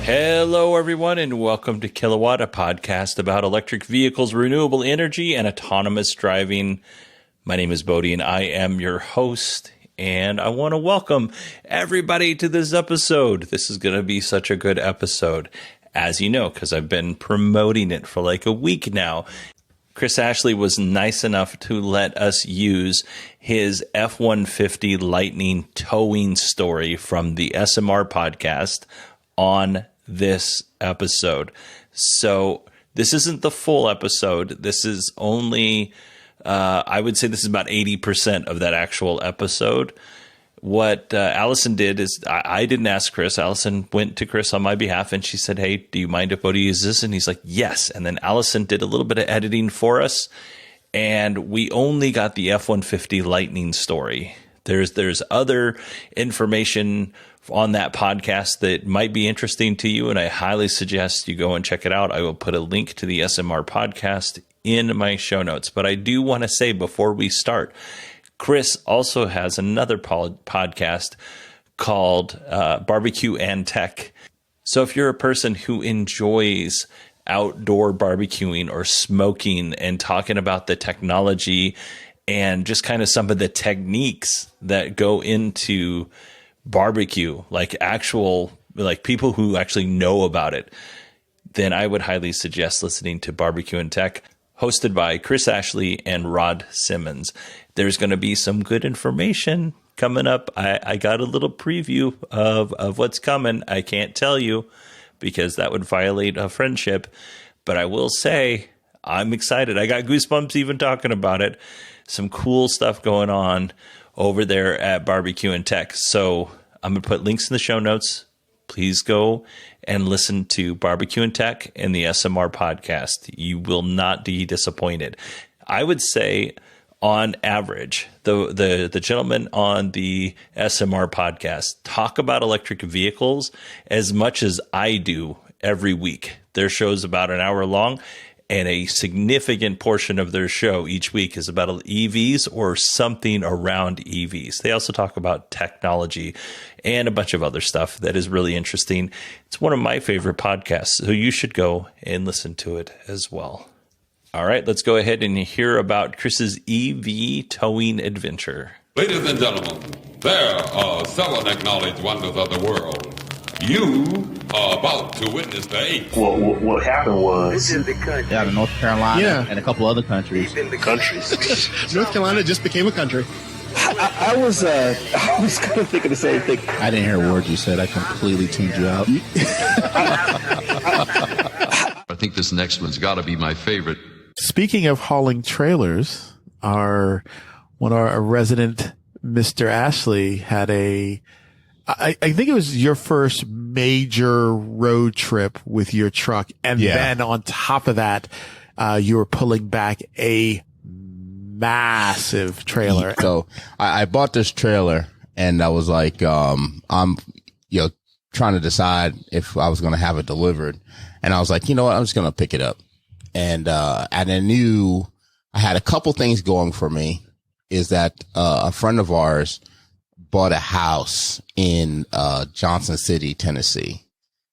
Hello, everyone, and welcome to Kilowatt, a podcast about electric vehicles, renewable energy, and autonomous driving. My name is Bodie, and I am your host, and I want to welcome everybody to this episode. This is going to be such a good episode, as you know, because I've been promoting it for like a week now. Chris Ashley was nice enough to let us use his F-150 Lightning towing story from the SMR podcast on this episode. So this isn't the full episode. This is only, I would say this is about 80% of that actual episode. What Allison did is I didn't ask Chris. Allison went to Chris on my behalf and she said, "Hey, do you mind if Bodie uses this?" And he's like, "Yes." And then Allison did a little bit of editing for us. And we only got the F-150 Lightning story. There's other information on that podcast that might be interesting to you, and I highly suggest you go and check it out. I will put a link to the SMR podcast in my show notes. But I do want to say before we start, Chris also has another podcast called Barbecue and Tech. So if you're a person who enjoys outdoor barbecuing or smoking and talking about the technology and just kind of some of the techniques that go into barbecue, like people who actually know about it, then I would highly suggest listening to Barbecue and Tech, hosted by Chris Ashley and Rod Simmons. There's going to be some good information coming up. I got a little preview of what's coming. I can't tell you because that would violate a friendship, but I will say I'm excited. I got goosebumps even talking about it. Some cool stuff going on over there at Barbecue and Tech. So I'm going to put links in the show notes. Please go and listen to Barbecue and Tech and the SMR podcast. You will not be disappointed. I would say on average, the gentlemen on the SMR podcast talk about electric vehicles as much as I do every week. Their show's about an hour long, and a significant portion of their show each week is about EVs or something around EVs. They also talk about technology and a bunch of other stuff that is really interesting. It's one of my favorite podcasts, so you should go and listen to it as well. All right, let's go ahead and hear about Chris's EV towing adventure. Ladies and gentlemen, there are seven acknowledged wonders of the world. You are about to witness the eighth. What happened was... It's in the country. Yeah, North Carolina and a couple other countries. In the countries. North Carolina just became a country. I was kind of thinking the same thing. I didn't hear a word you said. I completely tuned you out. I think this next one's got to be my favorite. Speaking of hauling trailers, our resident Mr. Ashley had I think it was your first major road trip with your truck. And then on top of that, you were pulling back a massive trailer. So I bought this trailer and I was like, I'm, trying to decide if I was going to have it delivered. And I was like, you know what? I'm just going to pick it up. And I knew I had a couple things going for me is that, a friend of ours bought a house in Johnson City, Tennessee.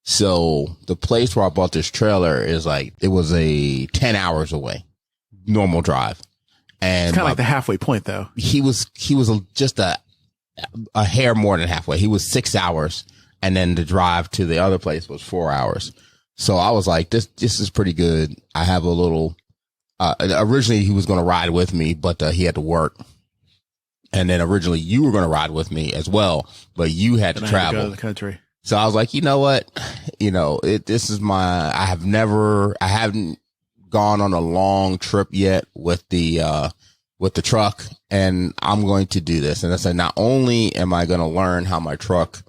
So the place where I bought this trailer is it was 10 hours away, normal drive. And it's kind of like the halfway point though. He was just a hair more than halfway. He was 6 hours. And then the drive to the other place was 4 hours. So I was like, this is pretty good. I have a little, originally he was going to ride with me, but he had to work. And then originally you were going to ride with me as well, but you had to travel. Go to the country. So I was like, you know what? I haven't gone on a long trip yet with the truck, and I'm going to do this. And I said, not only am I going to learn how my truck,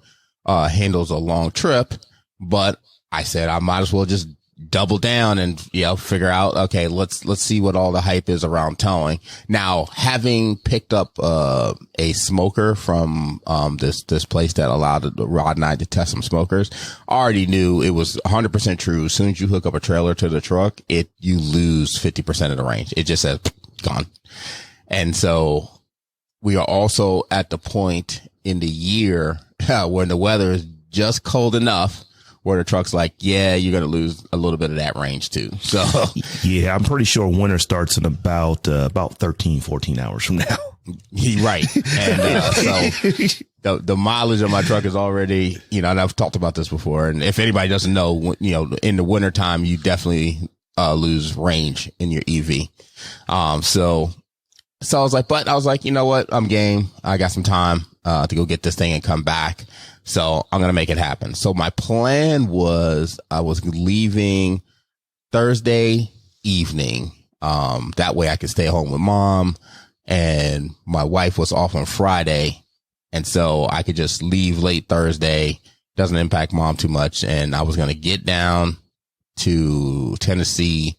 handles a long trip, but I said, I might as well just double down and, figure out, okay, let's see what all the hype is around towing. Now, having picked up, a smoker from, this place that allowed Rod and I to test some smokers, I already knew it was 100% true. As soon as you hook up a trailer to the truck, you lose 50% of the range. It just says gone. And so we are also at the point in the year when the weather is just cold enough where the truck's like, yeah, you're going to lose a little bit of that range too. So yeah, I'm pretty sure winter starts in about 13, 14 hours from now. Right. And so the mileage of my truck is already, and I've talked about this before. And if anybody doesn't know, in the wintertime, you definitely lose range in your EV. So I was like, you know what? I'm game. I got some time to go get this thing and come back. So I'm going to make it happen. So my plan was I was leaving Thursday evening. That way I could stay home with mom, and my wife was off on Friday. And so I could just leave late Thursday. Doesn't impact mom too much. And I was going to get down to Tennessee,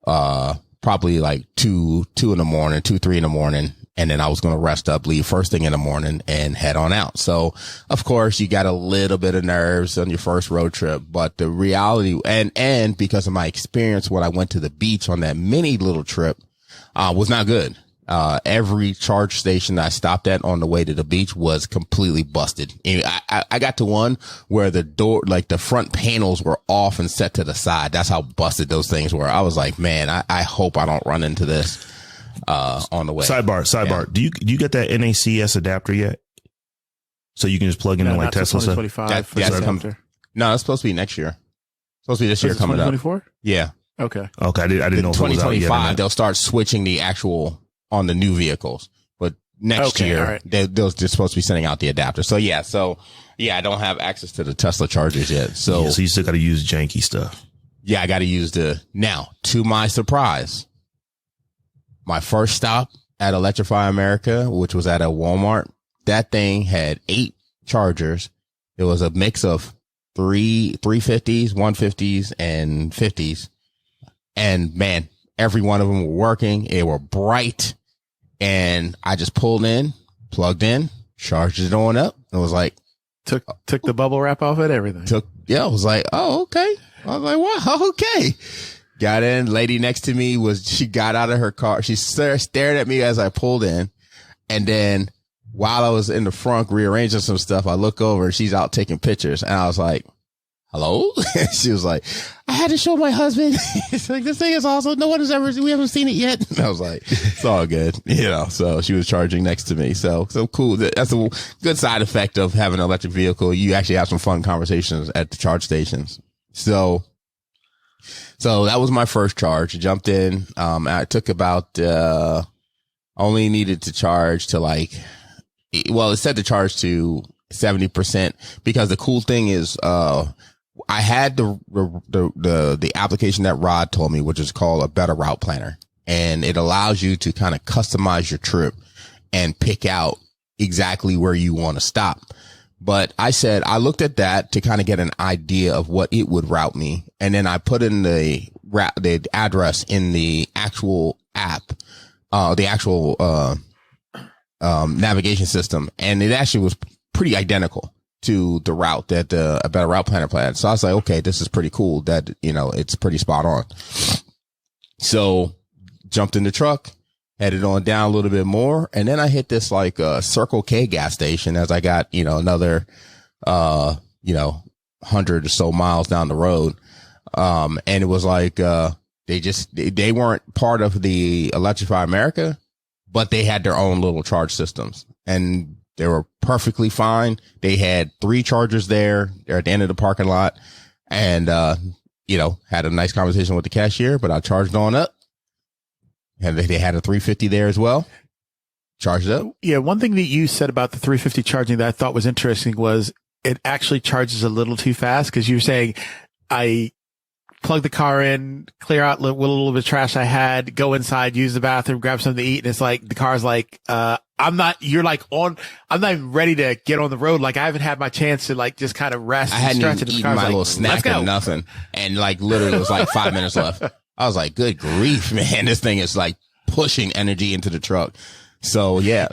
probably like 2 in the morning, 3 in the morning. And then I was going to rest up, leave first thing in the morning and head on out. So of course you got a little bit of nerves on your first road trip, but the reality and because of my experience when I went to the beach on that mini little trip, was not good. Every charge station I stopped at on the way to the beach was completely busted. I got to one where the door, like the front panels were off and set to the side. That's how busted those things were. I was like, man, I hope I don't run into this on the way. Sidebar. Yeah. Do you get that NACS adapter yet? So you can just plug in like Tesla stuff? No, it's supposed to be next year. It's supposed to be this year coming up. 2024? Yeah. Okay. I didn't know if it was out yet. 2025, they'll start switching the actual on the new vehicles, but next year they're supposed to be sending out the adapter. So I don't have access to the Tesla chargers yet. So you still got to use janky stuff. Yeah, I got to use now, to my surprise, my first stop at Electrify America, which was at a Walmart, that thing had 8 chargers. It was a mix of 350s, 150s, and 50s. And man, every one of them were working. They were bright. And I just pulled in, plugged in, charged it on up. It was like, took the bubble wrap off it, everything. I was like, oh, okay. I was like, wow, okay. Got in. Lady next to me she got out of her car. She stared at me as I pulled in. And then while I was in the front rearranging some stuff, I look over and she's out taking pictures. And I was like, hello? She was like, I had to show my husband. It's like, this thing is awesome. We haven't seen it yet. And I was like, it's all good. So she was charging next to me. So cool. That's a good side effect of having an electric vehicle. You actually have some fun conversations at the charge stations. So that was my first charge. I jumped in. I took about, only needed to charge to it said to charge to 70%, because the cool thing is, I had the application that Rod told me, which is called a Better Route Planner, and it allows you to kind of customize your trip and pick out exactly where you want to stop. But I looked at that to kind of get an idea of what it would route me. And then I put in the address in the actual app, the actual, navigation system. And it actually was pretty identical to the route that a Better Route Planner planned. So I was like, okay, this is pretty cool that, it's pretty spot on. So jumped in the truck, headed on down a little bit more. And then I hit this Circle K gas station as I got, another, 100 or so miles down the road. And it was like, they weren't part of the Electrify America, but they had their own little charge systems, and they were perfectly fine. They had 3 chargers there. They're at the end of the parking lot, and, had a nice conversation with the cashier, but I charged on up. And they had a 350 there as well. Charged up. Yeah. One thing that you said about the 350 charging that I thought was interesting was it actually charges a little too fast, because you were saying I plug the car in, clear out what little bit of trash I had, go inside, use the bathroom, grab something to eat. And it's like, the car's like, I'm not even ready to get on the road. Like, I haven't had my chance to just kind of rest. I hadn't even eaten my little snack or nothing. And literally it was 5 minutes left. I was like, good grief, man. This thing is pushing energy into the truck. So yeah,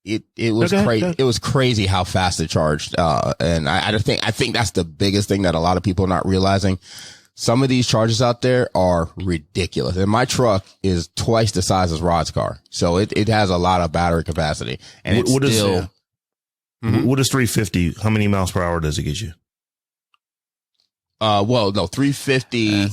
it was crazy. It was crazy how fast it charged. And I think that's the biggest thing that a lot of people are not realizing. Some of these chargers out there are ridiculous. And my truck is twice the size as Rod's car. So it has a lot of battery capacity. And what is 350? How many miles per hour does it get you? Well, no, 350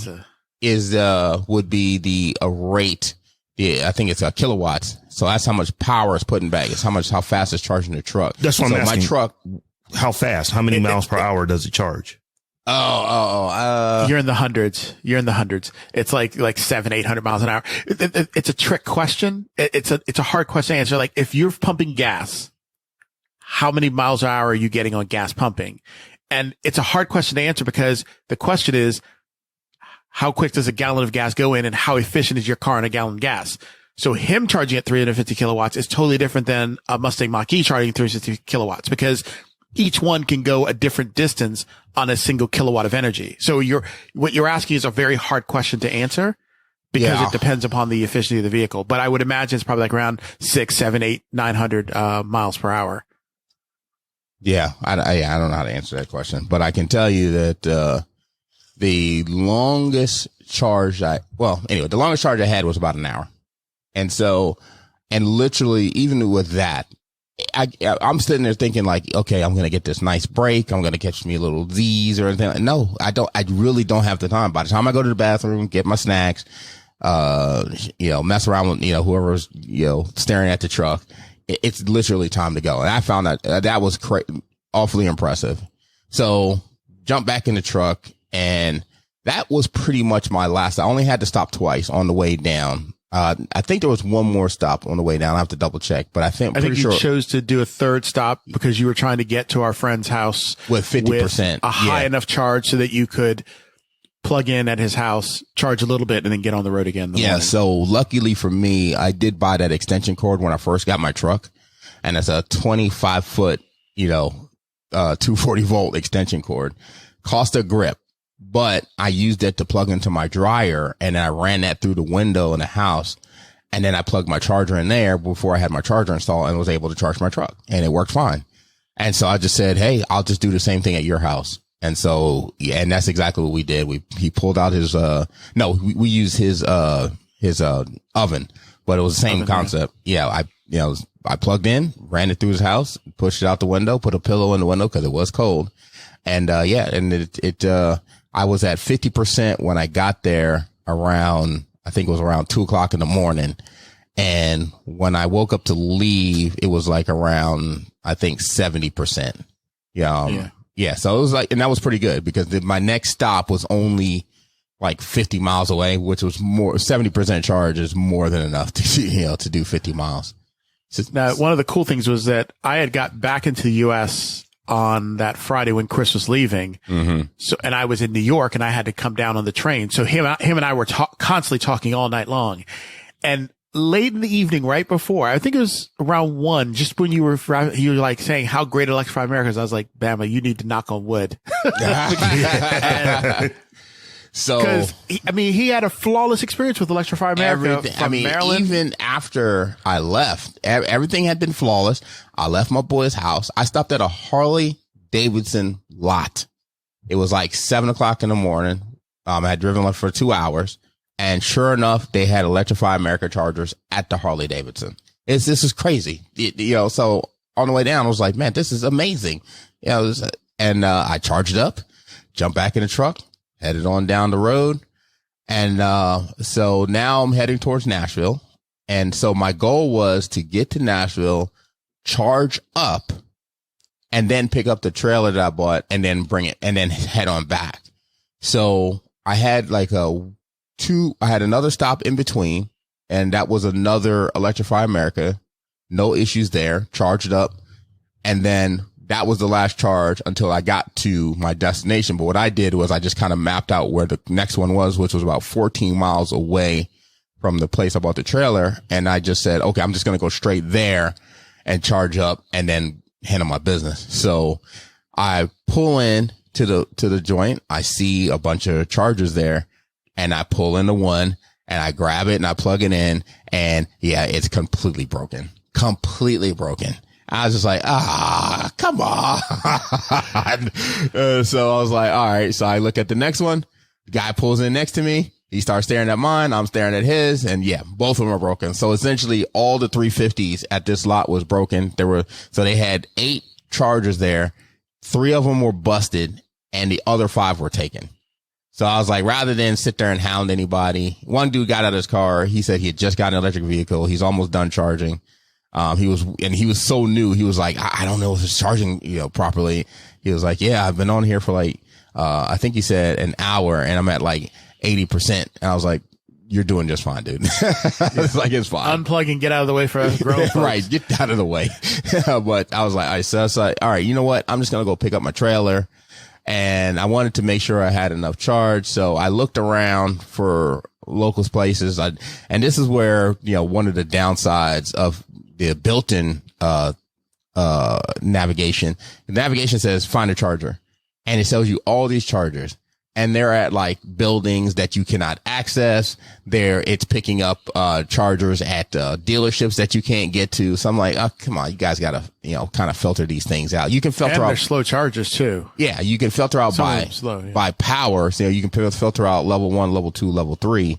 would be the rate. Yeah, I think it's kilowatts. So that's how much power is putting back. It's how fast it's charging the truck. That's what I'm asking. My truck. How fast? How many miles per hour does it charge? You're in the hundreds. It's like 700-800 miles an hour. It's a trick question. It's a hard question to answer. Like, if you're pumping gas, how many miles an hour are you getting on gas pumping? And it's a hard question to answer because the question is, how quick does a gallon of gas go in and how efficient is your car on a gallon of gas? So him charging at 350 kilowatts is totally different than a Mustang Mach-E charging 350 kilowatts because each one can go a different distance on a single kilowatt of energy. So what you're asking is a very hard question to answer because it depends upon the efficiency of the vehicle. But I would imagine it's probably like around 6, 7, 8, 900 miles per hour. Yeah, I don't know how to answer that question, but I can tell you that the longest charge I had was about an hour. And literally, even with that, I'm sitting there thinking like, okay, I'm going to get this nice break. I'm going to catch me a little Z's or anything. No, I really don't have the time. By the time I go to the bathroom, get my snacks, mess around with, whoever's, staring at the truck, it's literally time to go. And I found that was awfully impressive. So jump back in the truck, and that was pretty much my last. I only had to stop twice on the way down. I think there was one more stop on the way down. I have to double check, but I think you chose to do a third stop because you were trying to get to our friend's house with 50%, a high enough charge so that you could plug in at his house, charge a little bit, and then get on the road again. Yeah. So luckily for me, I did buy that extension cord when I first got my truck, and it's a 25-foot, 240 volt extension cord. Cost a grip. But I used it to plug into my dryer, and I ran that through the window in the house. And then I plugged my charger in there before I had my charger installed and was able to charge my truck, and it worked fine. And so I just said, hey, I'll just do the same thing at your house. And so, yeah, and that's exactly what we did. He pulled out his, we used his oven, but it was the same concept. Yeah. I plugged in, ran it through his house, pushed it out the window, put a pillow in the window because it was cold. And, I was at 50% when I got there around 2:00 in the morning. And when I woke up to leave, it was like around, I think 70%. Yeah. So it was like, and that was pretty good because my next stop was only like 50 miles away, which was more 70% charge is more than enough to do 50 miles. Now, one of the cool things was that I had got back into the U.S. on that Friday when Chris was leaving. Mm-hmm. So, and I was in New York and I had to come down on the train. So him and I were constantly talking all night long. And late in the evening, right before, I think it was around 1, just when you were like saying how great Electrify America is, I was like, Bama, you need to knock on wood. So, because he had a flawless experience with Electrify America from Maryland. Even after I left, everything had been flawless. I left my boy's house. I stopped at a Harley Davidson lot. It was like 7:00 in the morning. I had driven for 2 hours, and sure enough, they had Electrify America chargers at the Harley Davidson. This is crazy, So on the way down, I was like, man, this is amazing. And I charged up, jumped back in the truck, headed on down the road. And so now I'm heading towards Nashville. And so my goal was to get to Nashville, charge up, and then pick up the trailer that I bought and then bring it and then head on back. So I had I had another stop in between, and that was another Electrify America. No issues there. Charged up. And then that was the last charge until I got to my destination. But what I did was I just kind of mapped out where the next one was, which was about 14 miles away from the place I bought the trailer. And I just said, okay, I'm just going to go straight there and charge up and then handle my business. So I pull in to the joint. I see a bunch of chargers there, and I pull into one and I grab it and I plug it in, and yeah, it's completely broken. I was just like, come on. So I was like, all right. So I look at the next one. The guy pulls in next to me. He starts staring at mine. I'm staring at his. And yeah, both of them are broken. So essentially all the 350s at this lot was broken. So they had 8 chargers there. 3 of them were busted. and the other 5 were taken. So I was like, rather than sit there and hound anybody, one dude got out of his car. He said he had just got an electric vehicle. He's almost done charging. He was so new. He was like, I don't know if it's charging, properly. He was like, yeah, I've been on here for like, I think he said an hour and I'm at like 80%. And I was like, you're doing just fine, dude. It's like, it's fine. Unplug and get out of the way for us grown folks. Right. Get out of the way. But I was like, I was like, all right, you know what? I'm just going to go pick up my trailer. And I wanted to make sure I had enough charge. So I looked around for local places. And this is where, one of the downsides of the built-in, navigation. The navigation says find a charger and it tells you all these chargers. And they're at like buildings that you cannot access. It's picking up, chargers at, dealerships that you can't get to. So I'm like, oh, come on. You guys got to, kind of filter these things out. You can filter out. They're slow chargers too. Yeah. You can filter out by power. So you can filter out level 1, level 2, level 3,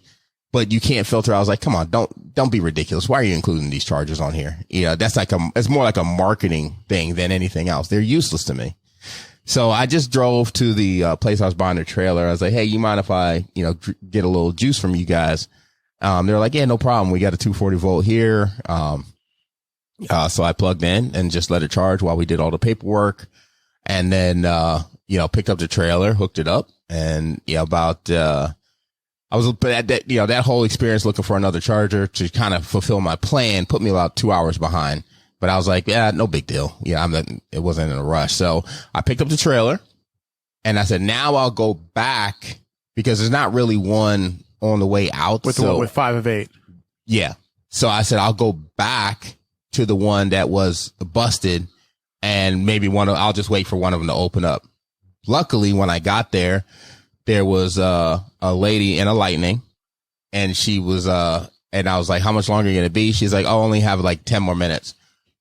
but you can't filter. I was like, come on, don't be ridiculous. Why are you including these chargers on here? That's it's more like a marketing thing than anything else. They're useless to me. So I just drove to the place I was buying the trailer. I was like, hey, you mind if I, get a little juice from you guys? They're like, yeah, no problem. We got a 240 volt here. So I plugged in and just let it charge while we did all the paperwork. And then, picked up the trailer, hooked it up. And I was, but at that, that whole experience looking for another charger to kind of fulfill my plan put me about 2 hours behind. But I was like, yeah, no big deal. It wasn't in a rush. So I picked up the trailer and I said, now I'll go back because there's not really one on the way out. With 5 of 8. Yeah. So I said, I'll go back to the one that was busted and maybe I'll just wait for one of them to open up. Luckily, when I got there was, a lady in a Lightning and she was, and I was like, how much longer are you going to be? She's like, I'll only have like 10 more minutes.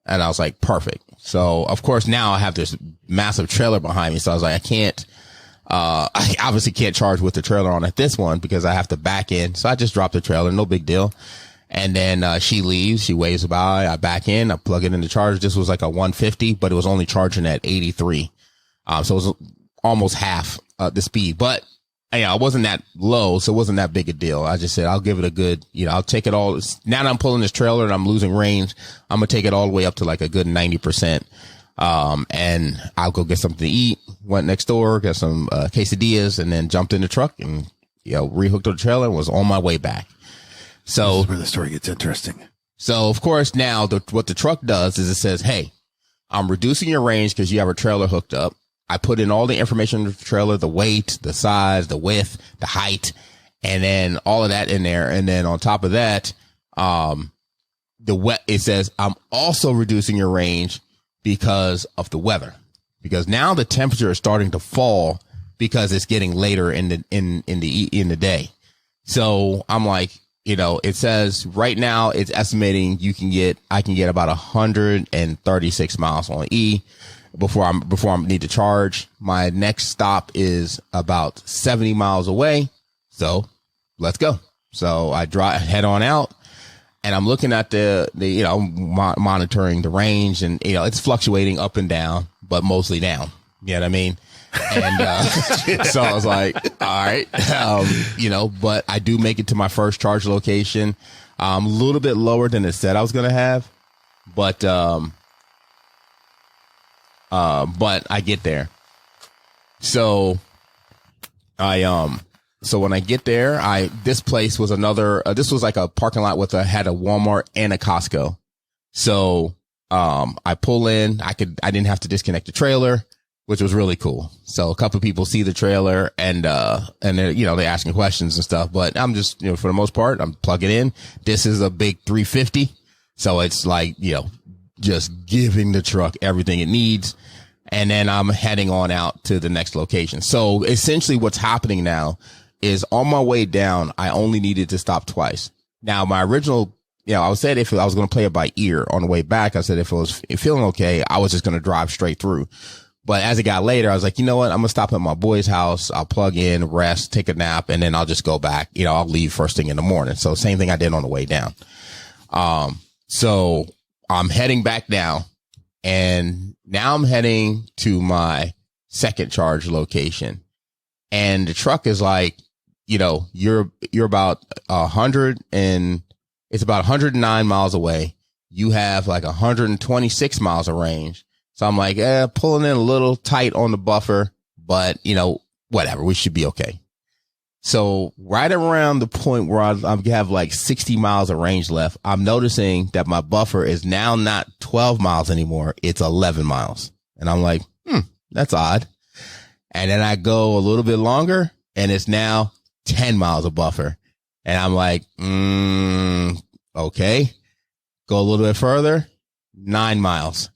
And I was like, perfect. So of course now I have this massive trailer behind me. So I was like, I obviously can't charge with the trailer on at this one because I have to back in. So I just dropped the trailer. No big deal. And then, she leaves, she waves by, I back in, I plug it in the charge. This was like a 150, but it was only charging at 83. So it was almost half, the speed, but I wasn't that low, so it wasn't that big a deal. I just said, I'll give it a good, I'll take it all. Now that I'm pulling this trailer and I'm losing range, I'm going to take it all the way up to like a good 90%. And I'll go get something to eat, went next door, got some, quesadillas and then jumped in the truck and, rehooked the trailer and was on my way back. So this is where the story gets interesting. So of course now what the truck does is it says, hey, I'm reducing your range because you have a trailer hooked up. I put in all the information in the trailer, the weight, the size, the width, the height, and then all of that in there. And then on top of that, it says I'm also reducing your range because of the weather, because now the temperature is starting to fall because it's getting later in the day. So I'm like, it says right now it's estimating I can get about 136 miles on E. Before I need to charge. My next stop is about 70 miles away. So let's go. So I head on out and I'm looking at monitoring the range and, it's fluctuating up and down, but mostly down. You know what I mean? And, so I was like, all right, but I do make it to my first charge location. A little bit lower than it said I was going to have, but I get there. So so when I get there, this place was this was like a parking lot had a Walmart and a Costco. So, I pull in, I didn't have to disconnect the trailer, which was really cool. So a couple of people see the trailer and they're, they're asking questions and stuff, but I'm just, for the most part, I'm plugging in. This is a big 350. So it's like, just giving the truck everything it needs. And then I'm heading on out to the next location. So essentially what's happening now is on my way down, I only needed to stop twice. Now my original, I said if I was going to play it by ear on the way back, I said if it was feeling okay, I was just going to drive straight through. But as it got later, I was like, you know what? I'm going to stop at my boy's house. I'll plug in, rest, take a nap, and then I'll just go back. I'll leave first thing in the morning. So same thing I did on the way down. So I'm heading back down and now I'm heading to my second charge location. And the truck is like, you know, you're about 109 miles away. You have like 126 miles of range. So I'm like, pulling in a little tight on the buffer, but you know, whatever, we should be okay. So right around the point where I have like 60 miles of range left, I'm noticing that my buffer is now not 12 miles anymore. It's 11 miles. And I'm like, that's odd. And then I go a little bit longer and it's now 10 miles of buffer. And I'm like, okay. Go a little bit further, 9 miles,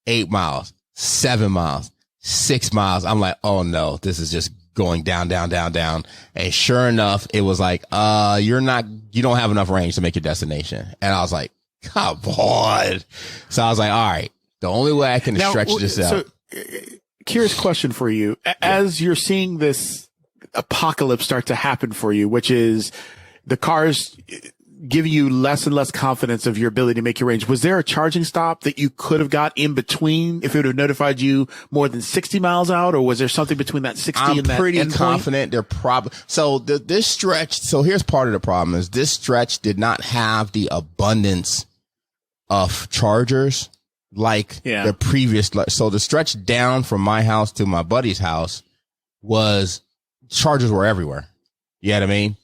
8 miles, 7 miles, 6 miles. I'm like, oh no, this is just going down, down, down, down. And sure enough, it was like, you don't have enough range to make your destination. And I was like, come on. So I was like, all right, the only way I can stretch this out. So, curious question for you. As you're seeing this apocalypse start to happen for you, which is the cars giving you less and less confidence of your ability to make your range, was there a charging stop that you could have got in between if it would have notified you more than 60 miles out, or was there something between that 60 and that? I'm pretty confident they're probably, so this stretch, so here's part of the problem is this stretch did not have the abundance of chargers like the previous. So the stretch down from my house to my buddy's house chargers were everywhere. You know what I mean?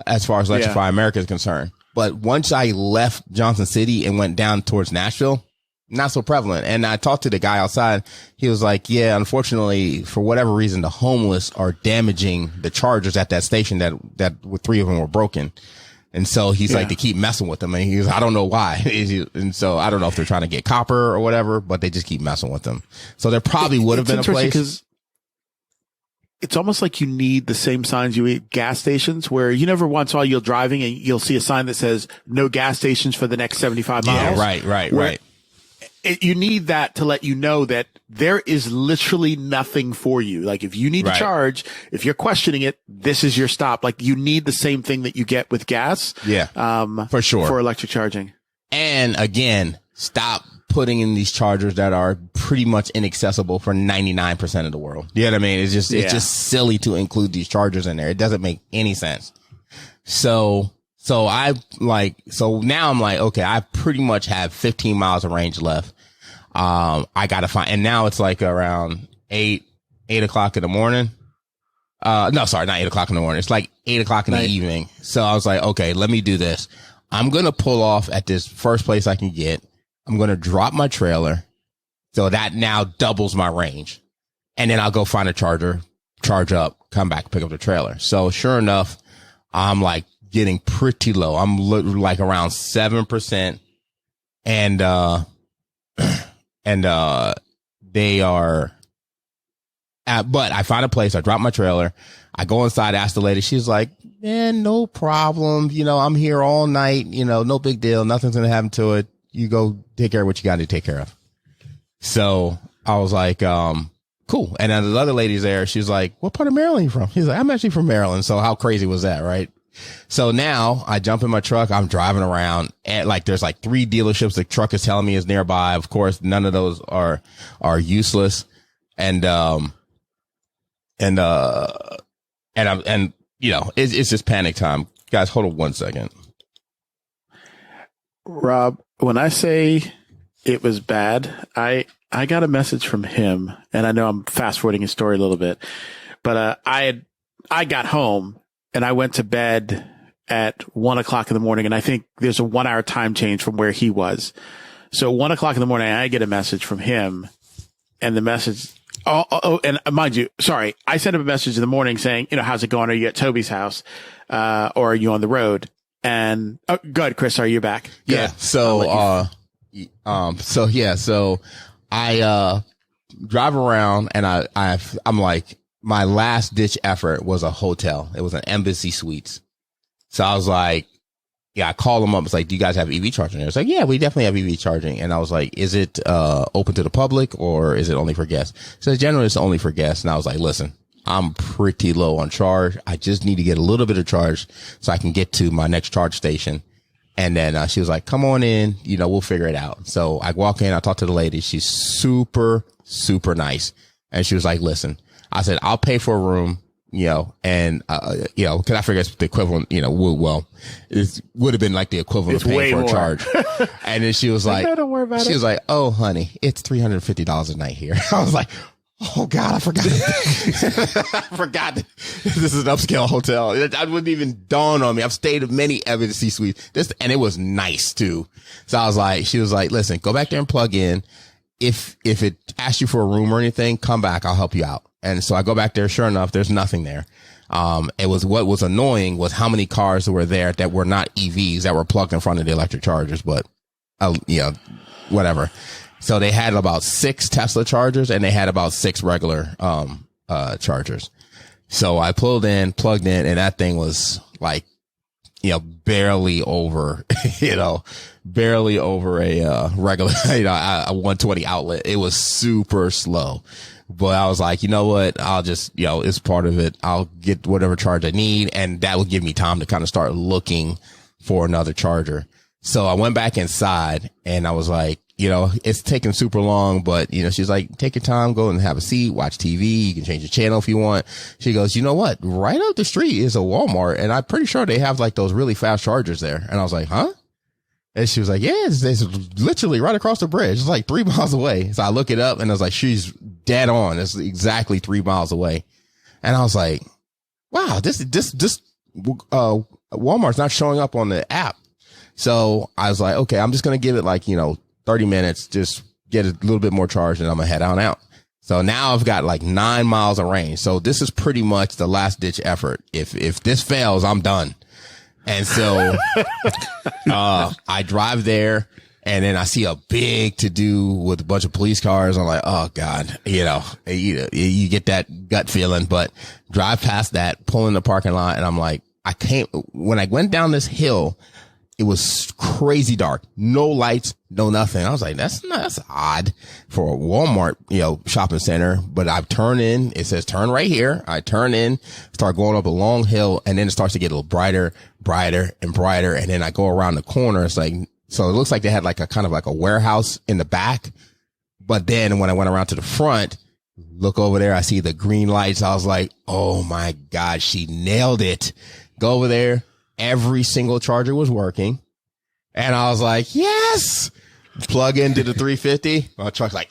As far as Electrify America is concerned. But once I left Johnson City and went down towards Nashville, not so prevalent. And I talked to the guy outside. He was like, yeah, unfortunately, for whatever reason, the homeless are damaging the chargers at that station that 3 of them were broken. And so he's like, they keep messing with them. And he goes, I don't know why. And so I don't know if they're trying to get copper or whatever, but they just keep messing with them. So there probably would have been a place. It's almost like you need the same signs you eat gas stations, where you never once while you're driving and you'll see a sign that says no gas stations for the next 75 miles. Yeah, right. You need that to let you know that there is literally nothing for you. Like if you need to charge, if you're questioning it, this is your stop. Like you need the same thing that you get with gas. Yeah. For sure. For electric charging. And again, stop putting in these chargers that are pretty much inaccessible for 99% of the world. You know what I mean? It's just silly to include these chargers in there. It doesn't make any sense. So now I'm like, okay, I pretty much have 15 miles of range left. I gotta find, and now it's like around 8 o'clock in the morning. No, sorry, not 8 o'clock in the morning. It's like 8 o'clock in the evening. So I was like, okay, let me do this. I'm going to pull off at this first place I can get. I'm going to drop my trailer. So that now doubles my range. And then I'll go find a charger, charge up, come back, pick up the trailer. So sure enough, I'm like getting pretty low. I'm like around 7%. And they are, but I find a place. I drop my trailer. I go inside, ask the lady. She's like, man, no problem. You know, I'm here all night. You know, no big deal. Nothing's going to happen to it. You go take care of what you got to take care of. So I was like, cool. And then the other lady's there. She's like, what part of Maryland are you from? He's like, I'm actually from Maryland. So how crazy was that? Right. So now I jump in my truck. I'm driving around and like, there's like 3 dealerships. The truck is telling me is nearby. Of course, none of those are useless. And you know, it's just panic time. Guys, hold on 1 second. Rob, when I say it was bad, I got a message from him, and I know I'm fast forwarding his story a little bit, but I got home and I went to bed at 1 o'clock in the morning, and I think there's a 1 hour time change from where he was. So 1 o'clock in the morning, I get a message from him, and the message. Oh, and mind you, sorry, I sent him a message in the morning saying, you know, how's it going? Are you at Toby's house? Or are you on the road? And go ahead, Chris, are you back? Yeah. So I drive around and I'm like, my last ditch effort was a hotel. It was an Embassy Suites. So I was like, yeah, I called them up. It's like, do you guys have EV charging? It's like, yeah, we definitely have EV charging. And I was like, is it open to the public or is it only for guests? So generally it's only for guests. And I was like, listen, I'm pretty low on charge. I just need to get a little bit of charge so I can get to my next charge station. And then she was like, come on in, you know, we'll figure it out. So I walk in, I talk to the lady. She's super, super nice. And she was like, listen, I said, I'll pay for a room, and, cause I figure it's the equivalent, it would have been like the equivalent of paying for a charge. And then she was like, no, don't worry about she was like, oh, honey, it's $350 a night here. I was like, oh God, I forgot. I forgot that this is an upscale hotel. It wouldn't even dawn on me. I've stayed at many Embassy suites. And it was nice too. So I was like, she was like, listen, go back there and plug in. If it asks you for a room or anything, come back. I'll help you out. And so I go back there. Sure enough, there's nothing there. What was annoying was how many cars were there that were not EVs that were plugged in front of the electric chargers, but, whatever. So they had about 6 Tesla chargers and they had about 6 regular, chargers. So I plugged in, and that thing was like, barely over, barely over a regular, a 120 outlet. It was super slow. But I was like, you know what? I'll just, it's part of it. I'll get whatever charge I need. And that would give me time to kind of start looking for another charger. So I went back inside and I was like, it's taking super long, but, she's like, take your time, go and have a seat, watch TV. You can change the channel if you want. She goes, you know what? Right up the street is a Walmart. And I'm pretty sure they have like those really fast chargers there. And I was like, huh? And she was like, yeah, it's literally right across the bridge. It's like 3 miles away. So I look it up and I was like, she's dead on. It's exactly 3 miles away. And I was like, wow, this Walmart's not showing up on the app. So I was like, okay, I'm just going to give it like, 30 minutes, just get a little bit more charge and I'm going to head on out. So now I've got like 9 miles of range. So this is pretty much the last ditch effort. If this fails, I'm done. And so, I drive there and then I see a big to do with a bunch of police cars. I'm like, oh God, you get that gut feeling, but drive past that, pull in the parking lot. And I'm like, when I went down this hill, it was crazy dark, no lights, no nothing. I was like, that's odd for a Walmart, shopping center. But I turn in, it says turn right here. I turn in, start going up a long hill, and then it starts to get a little brighter, and brighter. And then I go around the corner. It's like, so it looks like they had like a kind of like a warehouse in the back. But then when I went around to the front, look over there, I see the green lights. I was like, oh my God, she nailed it. Go over there. Every single charger was working. And I was like, yes, plug into the 350. My truck's like,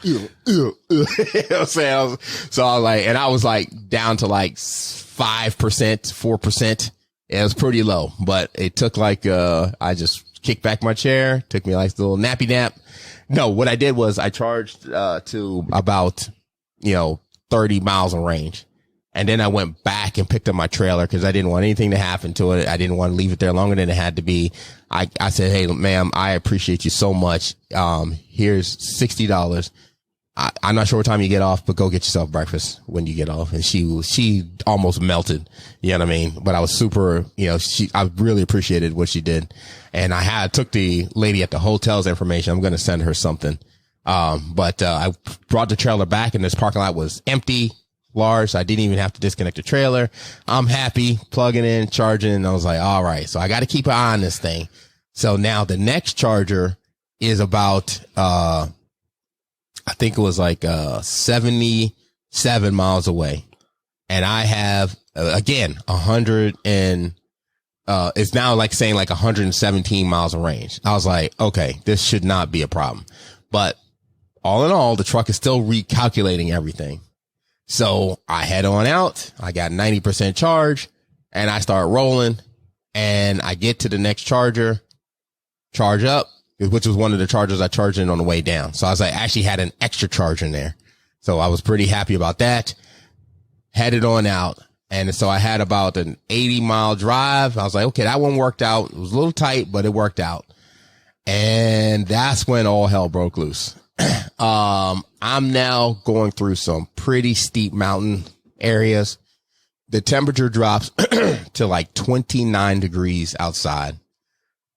you know what I'm saying? So I was like, and I was like down to like 5%, 4%. It was pretty low, but it took like, I just kicked back my chair, took me like a little nappy nap. No, what I did was I charged, to about, 30 miles of range. And then I went back and picked up my trailer because I didn't want anything to happen to it. I didn't want to leave it there longer than it had to be. I said, hey, ma'am, I appreciate you so much. Here's $60. I'm not sure what time you get off, but go get yourself breakfast when you get off. And she almost melted. You know what I mean? But I was super, I really appreciated what she did. And I took the lady at the hotel's information. I'm going to send her something. But I brought the trailer back and this parking lot was empty. Large. I didn't even have to disconnect the trailer. I'm happy plugging in, charging. And I was like, all right. So I got to keep an eye on this thing. So now the next charger is about, I think it was like, 77 miles away. And I have, again, 100 and, it's now like saying like 117 miles of range. I was like, okay, this should not be a problem. But all in all, the truck is still recalculating everything. So I head on out. I got 90% charge and I start rolling and I get to the next charger, charge up, which was one of the chargers I charged in on the way down. So I actually had an extra charge in there. So I was pretty happy about that. Headed on out. And so I had about an 80-mile drive. I was like, okay, that one worked out. It was a little tight, but it worked out. And that's when all hell broke loose. I'm now going through some pretty steep mountain areas. The temperature drops to like 29 degrees outside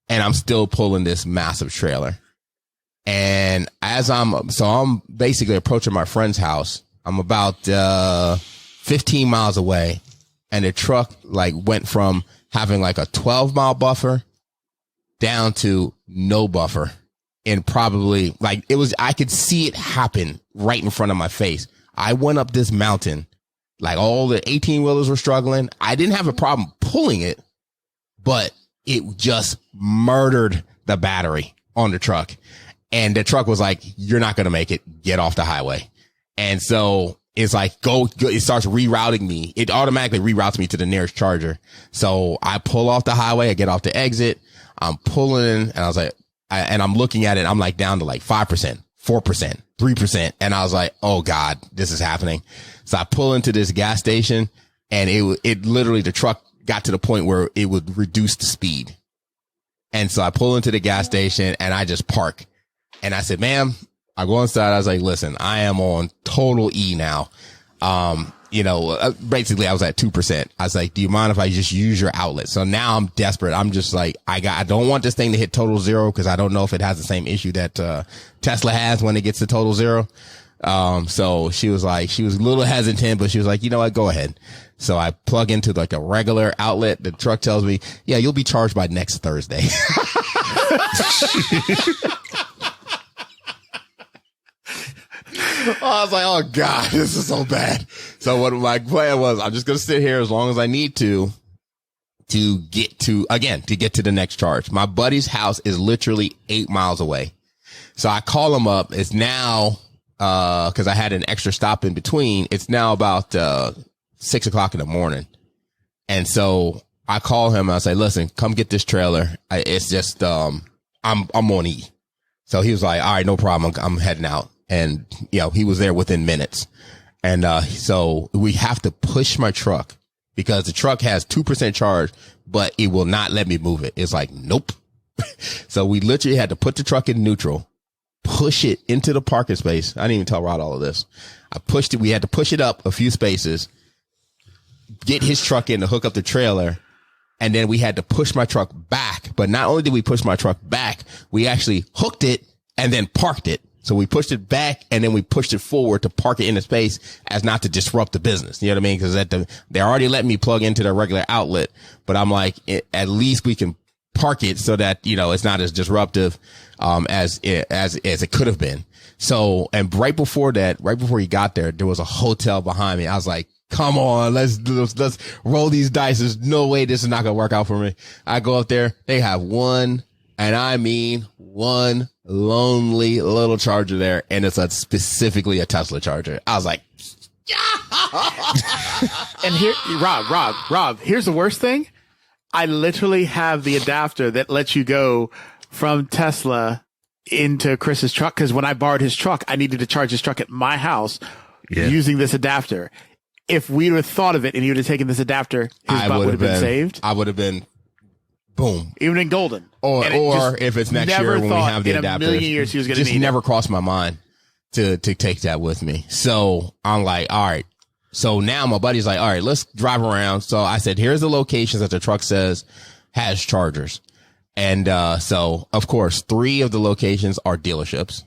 and I'm still pulling this massive trailer. And as I'm basically approaching my friend's house. I'm about, 15 miles away and the truck like went from having like a 12-mile buffer down to no buffer. in probably like I could see it happen right in front of my face. I went up this mountain, like all the 18 wheelers were struggling. I didn't have a problem pulling it, but it just murdered the battery on the truck. And the truck was like, you're not going to make it. Get off the highway. And so it's like, go, it starts rerouting me. It automatically reroutes me to the nearest charger. So I pull off the highway. I get off the exit. I'm pulling and I was like, and I'm looking at it. I'm like down to like 5%, 4%, 3%. And I was like, oh God, this is happening. So I pull into this gas station and it literally, the truck got to the point where it would reduce the speed. And so I pull into the gas station and I just park. And I said, ma'am, I go inside. I was like, listen, I am on total E now. Basically I was at 2%. I was like, do you mind if I just use your outlet? So now I'm desperate. I'm just like, I don't want this thing to hit total zero because I don't know if it has the same issue that Tesla has when it gets to total zero. So she was a little hesitant, but she was like, you know what, go ahead. So I plug into like a regular outlet. The truck tells me, yeah, you'll be charged by next Thursday. I was like, oh God, this is so bad. So what my plan was, I'm just going to sit here as long as I need to get to the next charge. My buddy's house is literally 8 miles away. So I call him up. It's now, cause I had an extra stop in between. It's now about, 6:00 in the morning. And so I call him. I say, listen, come get this trailer. It's just, I'm on E. So he was like, all right, no problem. I'm heading out. And, he was there within minutes. And, so we have to push my truck because the truck has 2% charge, but it will not let me move it. It's like, nope. So we literally had to put the truck in neutral, push it into the parking space. I didn't even tell Rod all of this. I pushed it. We had to push it up a few spaces, get his truck in to hook up the trailer. And then we had to push my truck back. But not only did we push my truck back, we actually hooked it and then parked it. So we pushed it back and then we pushed it forward to park it in the space as not to disrupt the business. You know what I mean? Cause they already let me plug into their regular outlet, but I'm like, at least we can park it so that, it's not as disruptive, as it could have been. So, and right before he got there, there was a hotel behind me. I was like, come on, let's roll these dice. There's no way this is not going to work out for me. I go up there. They have one lonely little charger there. And it's specifically a Tesla charger. I was like, and here, Rob, here's the worst thing. I literally have the adapter that lets you go from Tesla into Chris's truck. Cause when I borrowed his truck, I needed to charge his truck at my house using this adapter. If we would have thought of it and he would have taken this adapter, his butt would have been saved. I would have been boom. Even in golden. Or if it's next year when we have the adapter. In a million years he was going to need it. Never crossed my mind to take that with me. So I'm like, all right. So now my buddy's like, all right, let's drive around. So I said, here's the locations that the truck says has chargers. And so of course, 3 of the locations are dealerships.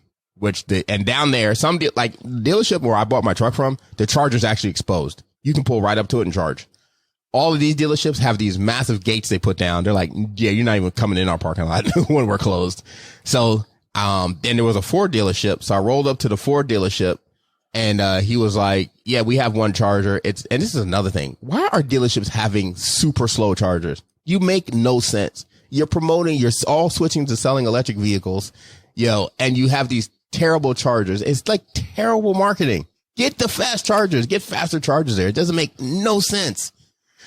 And down there, some dealership where I bought my truck from, the charger's actually exposed. You can pull right up to it and charge. All of these dealerships have these massive gates they put down. They're like, yeah, you're not even coming in our parking lot when we're closed. So, then there was a Ford dealership. So I rolled up to the Ford dealership and, he was like, yeah, we have one charger. And this is another thing. Why are dealerships having super slow chargers? You make no sense. You're all switching to selling electric vehicles, and you have these terrible chargers. It's like terrible marketing. Get the fast chargers, get faster chargers there. It doesn't make no sense.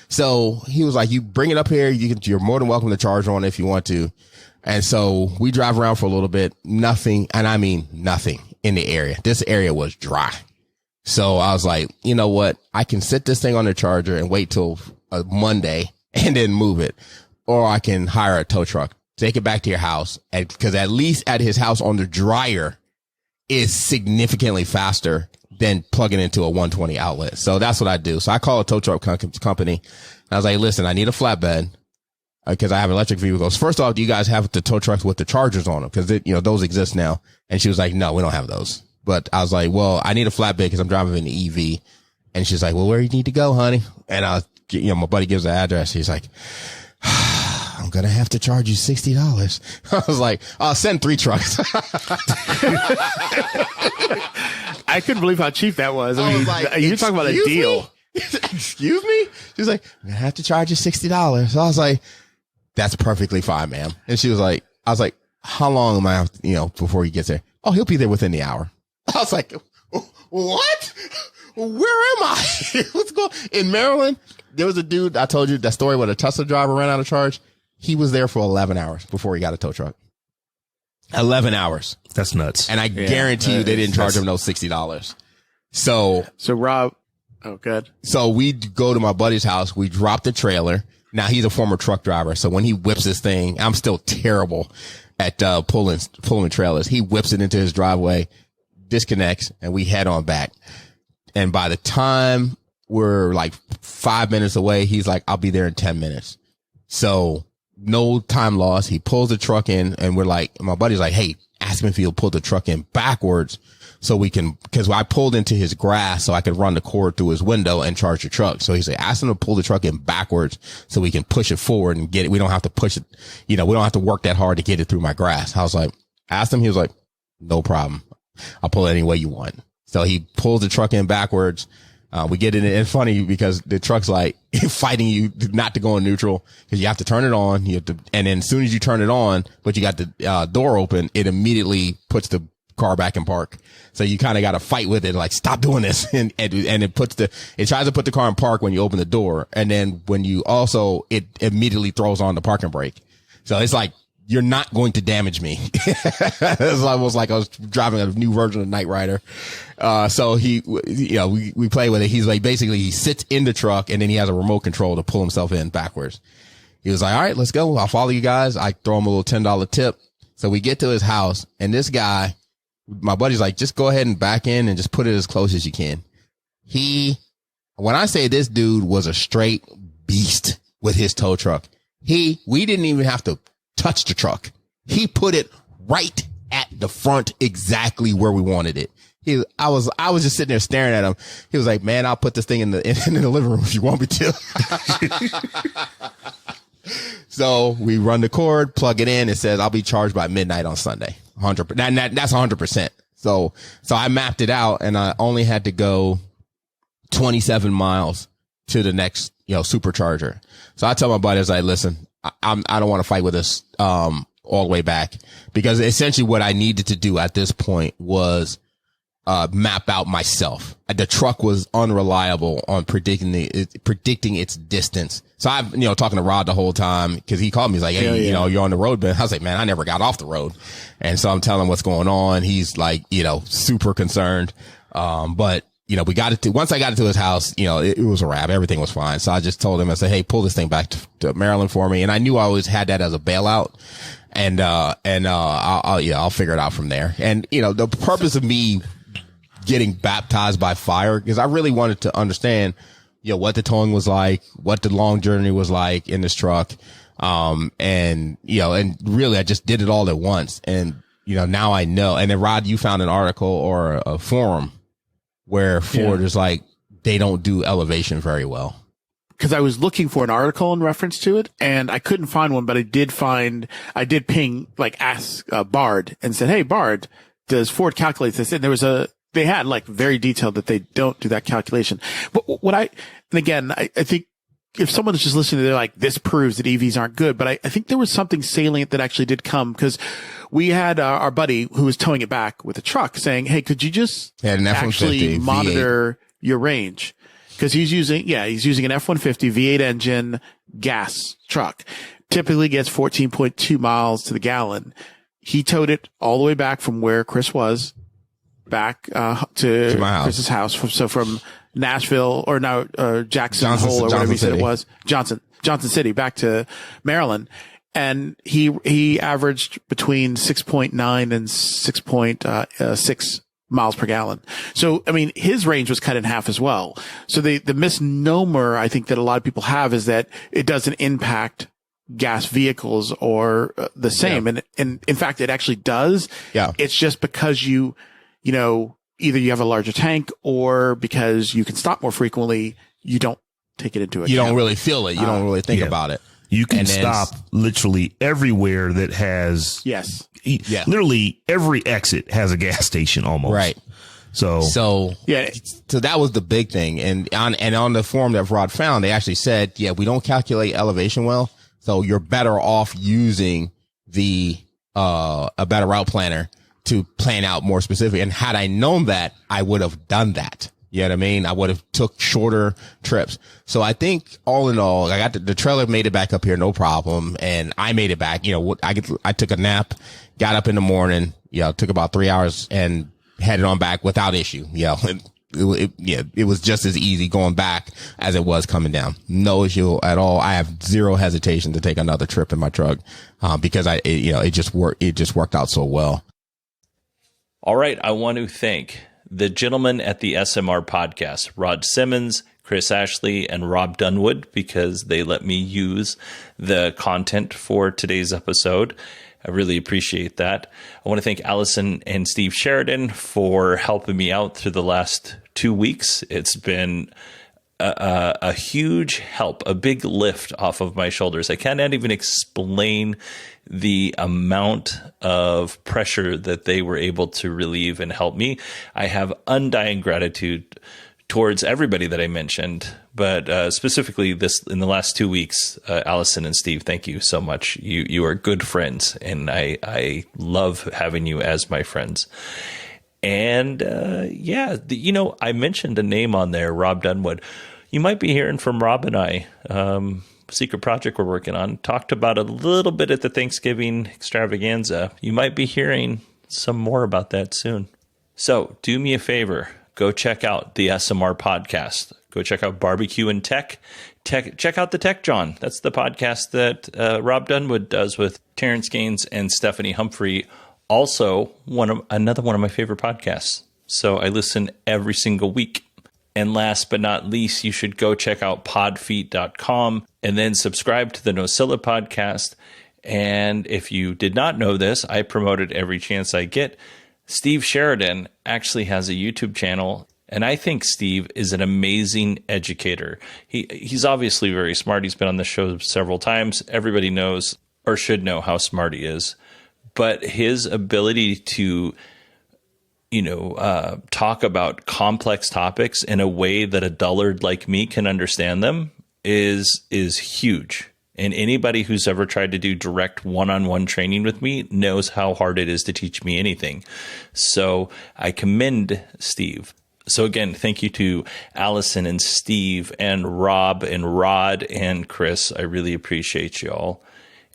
So he was like, you bring it up here. You're more than welcome to charge on if you want to. And so we drive around for a little bit, nothing. And I mean, nothing in the area. This area was dry. So I was like, you know what? I can sit this thing on the charger and wait till Monday and then move it. Or I can hire a tow truck, take it back to your house. And cause at least at his house on the dryer is significantly faster than plugging into a 120 outlet. So that's what I do. So I call a tow truck company. And I was like, listen, I need a flatbed because I have electric vehicles. First off, do you guys have the tow trucks with the chargers on them? Because those exist now. And she was like, no, we don't have those. But I was like, well, I need a flatbed because I'm driving an EV. And she's like, well, where do you need to go, honey? And my buddy gives the address. He's like, I'm going to have to charge you $60. I was like, I'll send 3 trucks. I couldn't believe how cheap that was. I mean, like, you're talking about a deal. Excuse me? She was like, I'm going to have to charge you $60. So I was like, that's perfectly fine, ma'am. And she was like, I was like, how long am I, before he gets there? Oh, he'll be there within the hour. I was like, what? Where am I? What's going in Maryland? There was a dude, I told you that story where the Tesla driver ran out of charge. He was there for 11 hours before he got a tow truck. 11 hours. That's nuts. And I guarantee you they didn't charge him no $60. So Rob, oh, good. So we go to my buddy's house. We drop the trailer. Now he's a former truck driver. So when he whips this thing, I'm still terrible at pulling trailers. He whips it into his driveway, disconnects, and we head on back. And by the time we're like 5 minutes away, he's like, I'll be there in 10 minutes. So no time lost. He pulls the truck in and we're like, my buddy's like, hey, ask him if he'll pull the truck in backwards so we can, cause I pulled into his grass so I could run the cord through his window and charge the truck. So he said, ask him to pull the truck in backwards so we can push it forward and get it. We don't have to push it. We don't have to work that hard to get it through my grass. I was like, asked him. He was like, no problem. I'll pull it any way you want. So he pulls the truck in backwards. We get in it. It's funny because the truck's like fighting you not to go in neutral because you have to turn it on. And then as soon as you turn it on, but you got the door open, it immediately puts the car back in park. So you kind of got to fight with it. Like, stop doing this. And it tries to put the car in park when you open the door. And then when you it immediately throws on the parking brake. So it's like, you're not going to damage me. It's almost like I was driving a new version of Knight Rider. So we play with it. He's like, basically he sits in the truck and then he has a remote control to pull himself in backwards. He was like, all right, let's go. I'll follow you guys. I throw him a little $10 tip. So we get to his house and this guy, my buddy's like, just go ahead and back in and just put it as close as you can. When I say this dude was a straight beast with his tow truck, we didn't even have to touch the truck. He put it right at the front, exactly where we wanted it. I was just sitting there staring at him. He was like, man, I'll put this thing in the living room if you want me to. So we run the cord, plug it in. It says I'll be charged by midnight on Sunday. 100%. That's 100%. So I mapped it out and I only had to go 27 miles to the next, supercharger. So I tell my buddy, I was like, listen, I don't want to fight with this, all the way back because essentially what I needed to do at this point was, map out myself. The truck was unreliable on predicting its distance. So I've, talking to Rod the whole time because he called me. He's like, hey, you're on the road, man. I was like, man, I never got off the road. And so I'm telling him what's going on. He's like, super concerned. But we got it once I got it to his house, it was a wrap. Everything was fine. So I just told him, I said, hey, pull this thing back to Maryland for me. And I knew I always had that as a bailout. And I'll figure it out from there. And, the purpose of me getting baptized by fire, because I really wanted to understand, what the towing was like, what the long journey was like in this truck. And really I just did it all at once. And, now I know. And then Rod, you found an article or a forum where Ford is like, they don't do elevation very well. Because I was looking for an article in reference to it and I couldn't find one, but I did ping, ask Bard and said, hey, Bard, does Ford calculate this? And they had very detailed that they don't do that calculation. But I think if someone is just listening, they're like, this proves that EVs aren't good. But I think there was something salient that actually did come because we had our buddy who was towing it back with a truck saying, hey, could you just actually monitor your range? Because he's using an F-150 V8 engine gas truck. Typically gets 14.2 miles to the gallon. He towed it all the way back from where Chris was back to my house. Chris's house. From Nashville or now Jackson Hole or whatever he said it was. Johnson City back to Maryland. And he averaged between 6.9 and 6.6 miles per gallon. So, I mean, his range was cut in half as well. So the misnomer I think that a lot of people have is that it doesn't impact gas vehicles or the same. Yeah. And in fact, it actually does. Yeah. It's just because either you have a larger tank or because you can stop more frequently, you don't take it into account. You don't really feel it. You don't really think about it. You can stop literally everywhere that has literally every exit has a gas station almost. Right. So that was the big thing. And on the form that Rod found, they actually said, we don't calculate elevation well. So you're better off using a better route planner to plan out more specific. And had I known that, I would have done that. You know what I mean? I would have took shorter trips. So I think all in all, I got the trailer made it back up here, no problem. And I made it back. I took a nap, got up in the morning, took about 3 hours and headed on back without issue. It was just as easy going back as it was coming down. No issue at all. I have zero hesitation to take another trip in my truck, because it just worked out so well. All right. I want to thank the gentlemen at the SMR Podcast, Rod Simmons, Chris Ashley, and Rob Dunwood, because they let me use the content for today's episode. I really appreciate that. I want to thank Allison and Steve Sheridan for helping me out through the last 2 weeks. It's been a huge help, a big lift off of my shoulders. I cannot even explain the amount of pressure that they were able to relieve and help me. I have undying gratitude towards everybody that I mentioned, but specifically this in the last 2 weeks, Allison and Steve, thank you so much. You are good friends, and I love having you as my friends. And I mentioned a name on there, Rob Dunwood. You might be hearing from Rob and I. Secret project we're working on. Talked about a little bit at the Thanksgiving extravaganza. You might be hearing some more about that soon. So do me a favor. Go check out the SMR Podcast. Go check out Barbecue and Tech. Check out the Tech Jawn. That's the podcast that Rob Dunwood does with Terrence Gaines and Stephanie Humphrey. Also, another one of my favorite podcasts. So I listen every single week. And last but not least, you should go check out podfeet.com and then subscribe to the Nosilla podcast. And if you did not know this, I promote it every chance I get. Steve Sheridan actually has a YouTube channel, and I think Steve is an amazing educator. He's obviously very smart. He's been on the show several times. Everybody knows or should know how smart he is. But his ability to talk about complex topics in a way that a dullard like me can understand them is huge. And anybody who's ever tried to do direct one-on-one training with me knows how hard it is to teach me anything. So I commend Steve. So again, thank you to Allison and Steve and Rob and Rod and Chris. I really appreciate you all.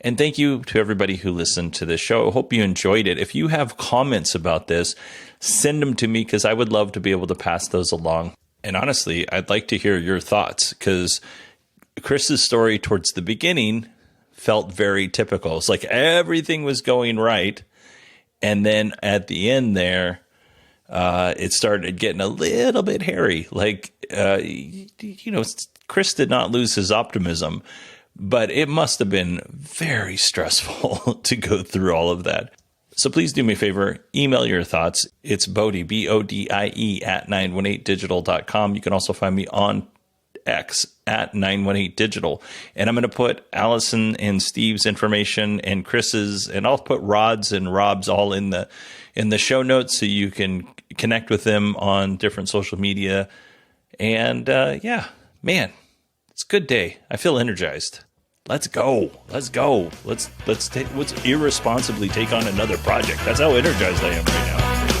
And thank you to everybody who listened to this show. I hope you enjoyed it. If you have comments about this, send them to me, because I would love to be able to pass those along. And honestly, I'd like to hear your thoughts, because Chris's story towards the beginning felt very typical. It's like everything was going right. And then at the end there, it started getting a little bit hairy. Like, Chris did not lose his optimism, but it must have been very stressful to go through all of that. So please do me a favor, email your thoughts. It's Bodie, BODIE at 918digital.com. You can also find me on X at 918digital. And I'm going to put Allison and Steve's information and Chris's, and I'll put Rod's and Rob's all in the show notes, so you can connect with them on different social media. And man, it's a good day. I feel energized. Let's go. Let's irresponsibly take on another project. That's how energized I am right now.